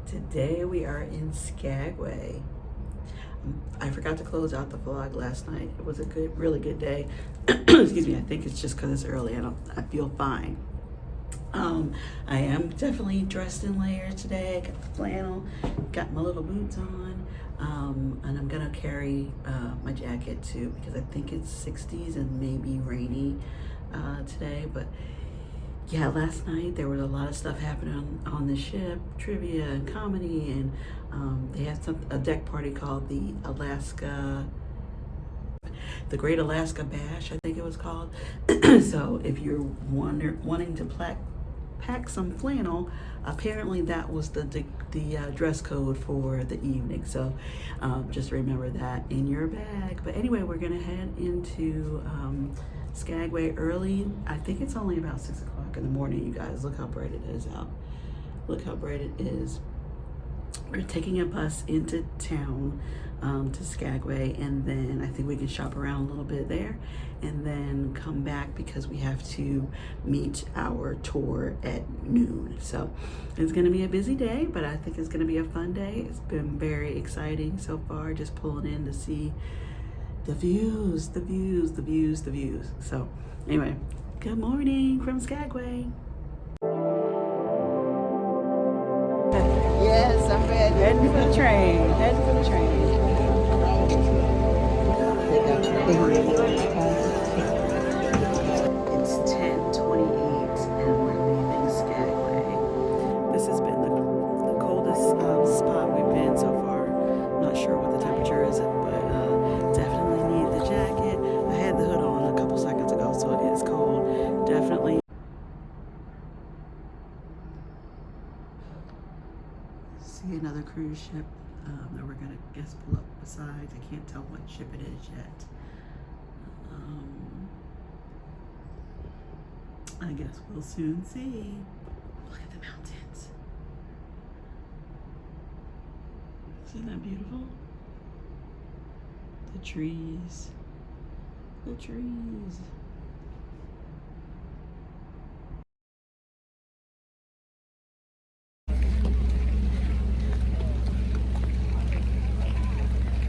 Today we are in Skagway. I forgot to close out the vlog last night. It was a really good day. Excuse me, I think it's just because it's early. I feel fine. I am definitely dressed in layers today. Got the flannel, got my little boots on, and I'm gonna carry my jacket too because I think it's 60s and maybe rainy today. But yeah, last night there was a lot of stuff happening on the ship, trivia and comedy, and they had a deck party called the Great Alaska Bash, I think it was called. So if you're wanting to pack some flannel, apparently that was the dress code for the evening. So just remember that in your bag. But anyway, we're gonna head into Skagway early. I think it's only about 6 o'clock in the morning, you guys. Look how bright it is out. Look how bright it is. We're taking a bus into town to Skagway, and then I think we can shop around a little bit there and then come back because we have to meet our tour at noon. So it's gonna be a busy day, but I think it's gonna be a fun day. It's been very exciting so far, just pulling in to see the views. So anyway, good morning from Skagway. Yes, I'm ready. Heading for the train. It's 10:28 and we're leaving Skagway. This has been the coldest spot we've been so far. Not sure what the temperature is, but definitely need the jacket. I had the hood on a couple seconds ago, so it is cold. Definitely. See another cruise ship that we're gonna guess pull up beside. I can't tell what ship it is yet. I guess we'll soon see. Look at the mountains. Isn't that beautiful? The trees.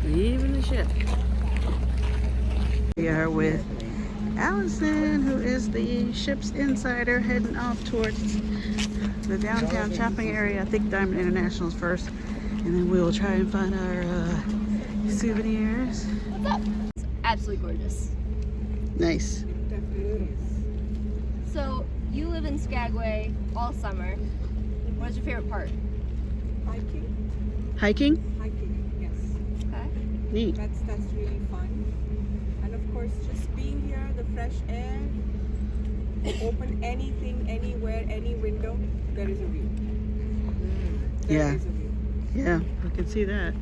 Leaving the ship. We are with Allison, who is the ship's insider, heading off towards the downtown shopping area. I think Diamond International is first, and then we'll try and find our souvenirs. What's up? It's absolutely gorgeous. Nice. So you live in Skagway all summer. What's your favorite part? Hiking? Hiking, yes. Okay. Neat. That's really fun. And of course, just being here, the fresh air, open anything, anywhere, any window, there is a view. There is a view. Yeah, I can see that.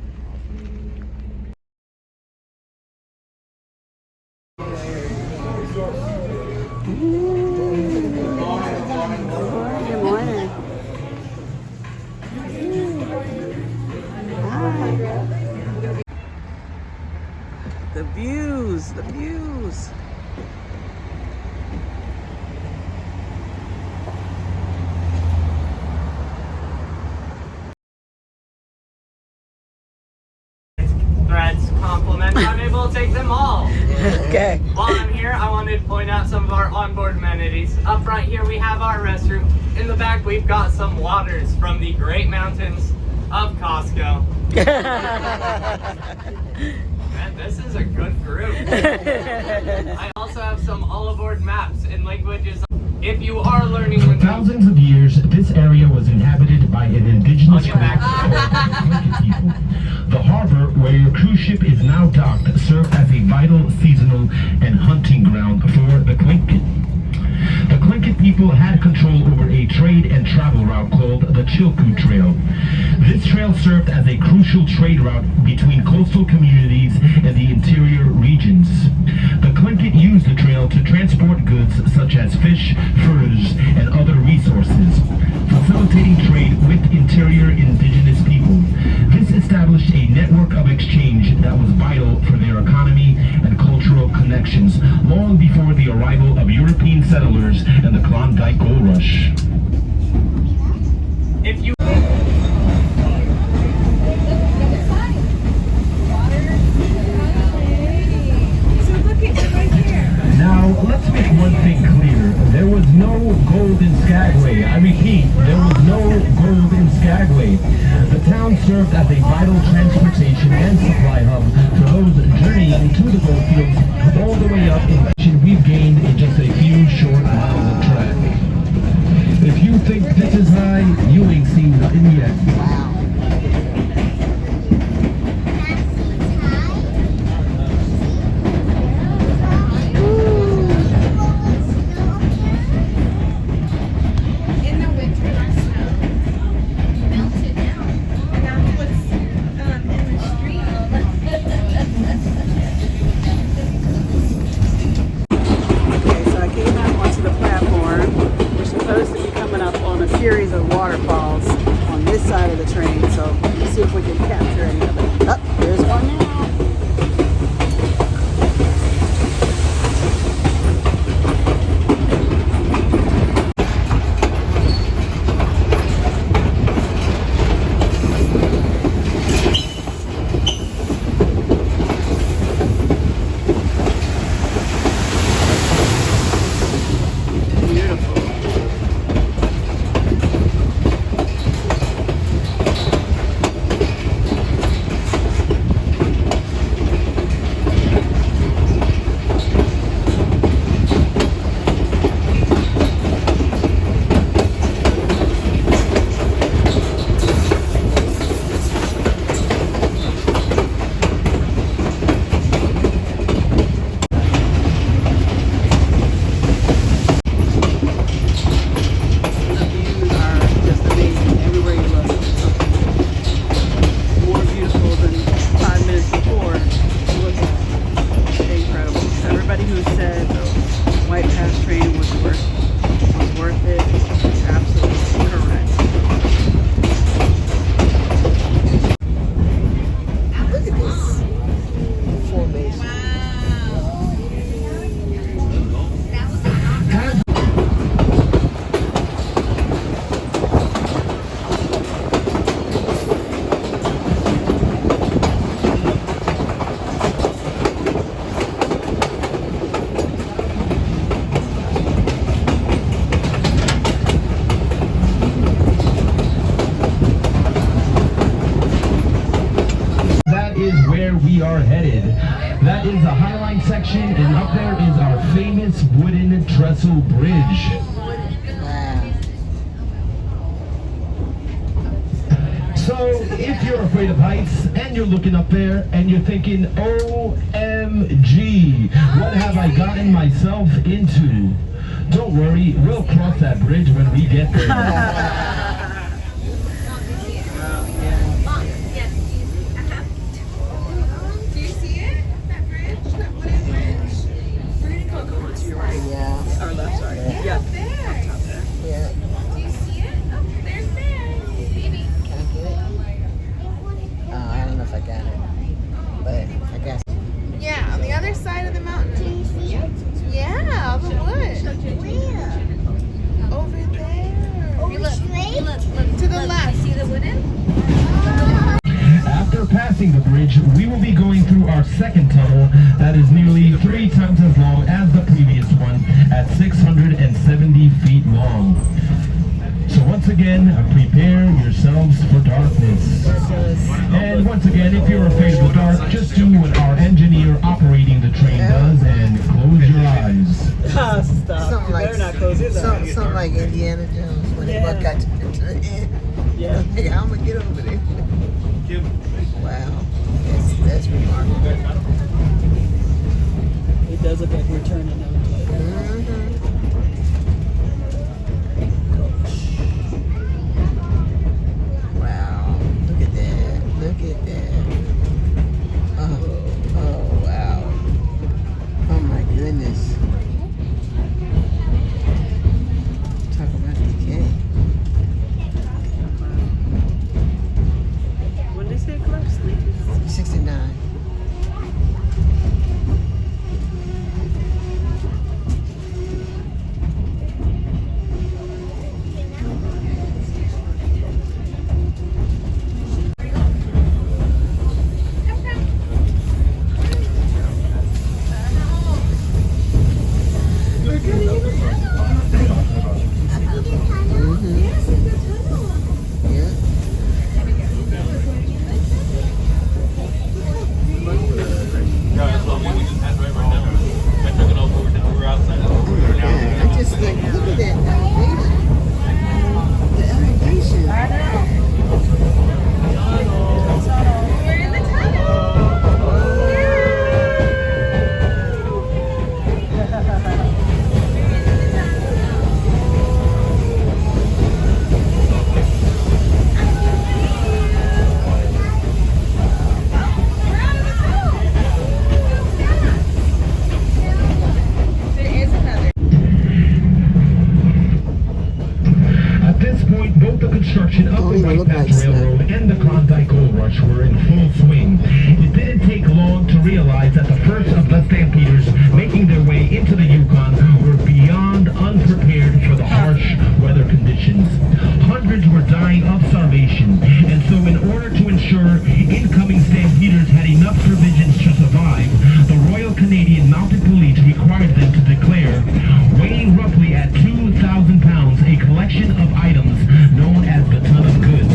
Good morning. The views. Threads, compliments, I'm able to take them all. Okay. While I'm here, I wanted to point out some of our onboard amenities. Up front here, we have our restroom. In the back, we've got some waters from the Great Mountains of Costco. Man, this is a good group. I also have some all-aboard maps in languages. If you are learning for thousands of years, this area was inhabited by an indigenous group called the people. The harbor where your cruise ship is now docked served as a vital seasonal and hunting ground for the Tlingit. The Tlingit people had control over a trade and travel route called the Chilkoot Trail. This trail served as a crucial trade route between coastal communities and the interior regions. The Tlingit used the trail to transport goods such as fish, furs, and other resources, facilitating trade with interior indigenous people. This established a network of exchange that was vital for their economy and cultural connections long before the arrival of European settlers and the Klondike Gold Rush. If you once served as a vital transportation and supply hub for those journeying to the gold fields all the way up in we've gained in just a few short miles of track. If you think this is high, you ain't seen nothing yet. Series of waterfalls on this side of the train, so let's see if we can capture any of it. Oh, there's one now. We are headed. That is the Highline section, and up there is our famous wooden trestle bridge. So, if you're afraid of heights and you're looking up there and you're thinking, OMG, what have I gotten myself into? Don't worry, we'll cross that bridge when we get there. Side of the mountain. Yeah, the wood. Where? Over there. Look, to the left. See the wooden? After passing the bridge, we will be going through our second tunnel that is nearly 3 times as long as the previous one at 670 feet long. So once again, prepare yourselves for darkness. And once again, if you're afraid of the dark, just do what our engineer operating the train does and close your eyes. Stop. Something like, not close his eyes. something like Indiana Jones when he got to the end. Yeah. Hey, I'm gonna get over there. Wow, that's remarkable. It does look like we're turning now. Wow, look at that. Look at that. Oh, wow. Oh my goodness. Talk about decay. look like Bypass Railroad and the Klondike Gold Rush were in full swing. It didn't take long to realize that the first of the Stampeders making their way into the Yukon were beyond unprepared for the harsh weather conditions. Hundreds were dying of starvation, and so in order to ensure incoming Stampeders had enough provisions to survive, the Royal Canadian Mounted Police required them to declare, weighing roughly at 2,000 pounds, a collection of items known as the ton of goods.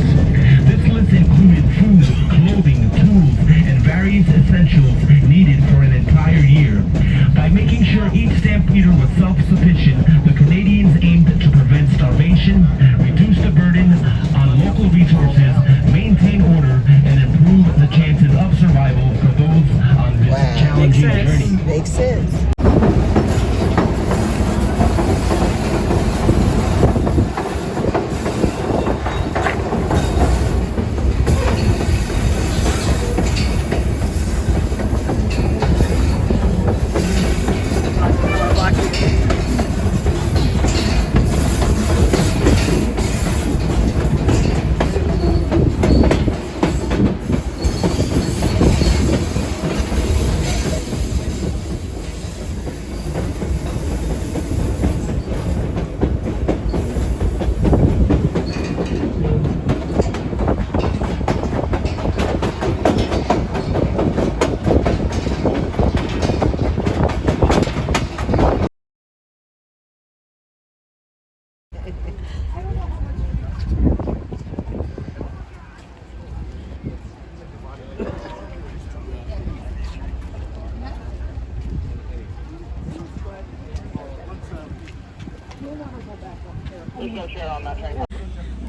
This list included food, clothing, tools, and various essentials needed for an entire year. By making sure each Stampeder was self-sufficient, the Canadians aimed to prevent starvation, reduce the burden on local resources, maintain order, and improve the chances of survival for those on this challenging journey. Makes sense.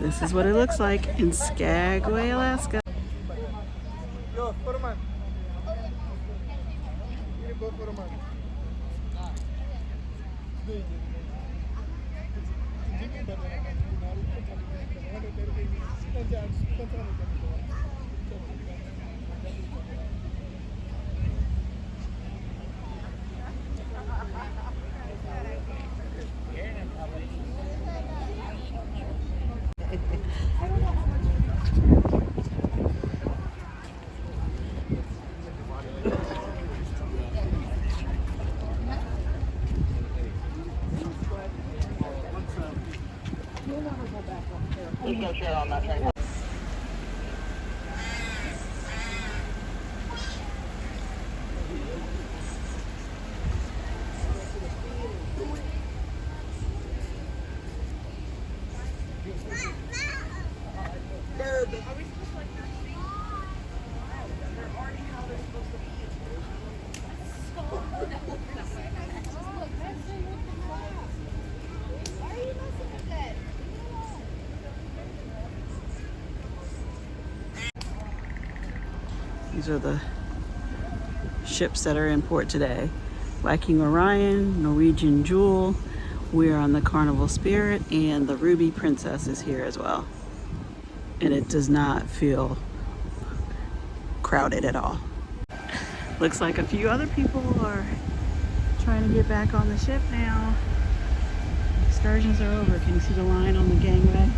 This is what it looks like in Skagway, Alaska. These are the ships that are in port today. Viking Orion, Norwegian Jewel, we're on the Carnival Spirit, and the Ruby Princess is here as well. And it does not feel crowded at all. Looks like a few other people are trying to get back on the ship now. Excursions are over. Can you see the line on the gangway?